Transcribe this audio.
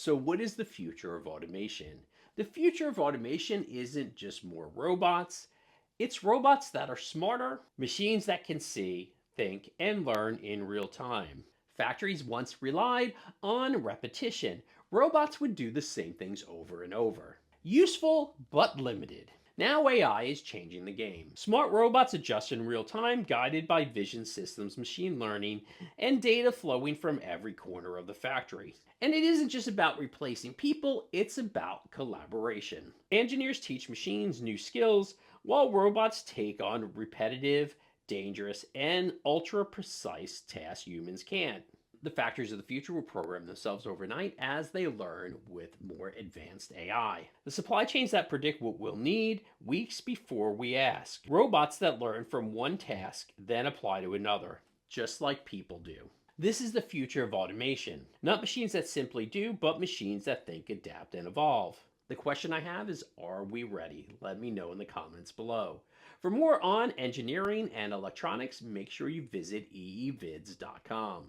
So, what is the future of automation? The future of automation isn't just more robots, it's robots that are smarter, machines that can see, think, and learn in real time. Factories once relied on repetition. Robots would do the same things over and over. Useful, but limited. Now AI is changing the game. Smart robots adjust in real time, guided by vision systems, machine learning, and data flowing from every corner of the factory. And it isn't just about replacing people, it's about collaboration. Engineers teach machines new skills, while robots take on repetitive, dangerous, and ultra precise tasks humans can't. The factories of the future will program themselves overnight as they learn with more advanced AI. The supply chains that predict what we'll need weeks before we ask. Robots that learn from one task, then apply to another, just like people do. This is the future of automation. Not machines that simply do, but machines that think, adapt, and evolve. The question I have is, are we ready? Let me know in the comments below. For more on engineering and electronics, make sure you visit eevids.com.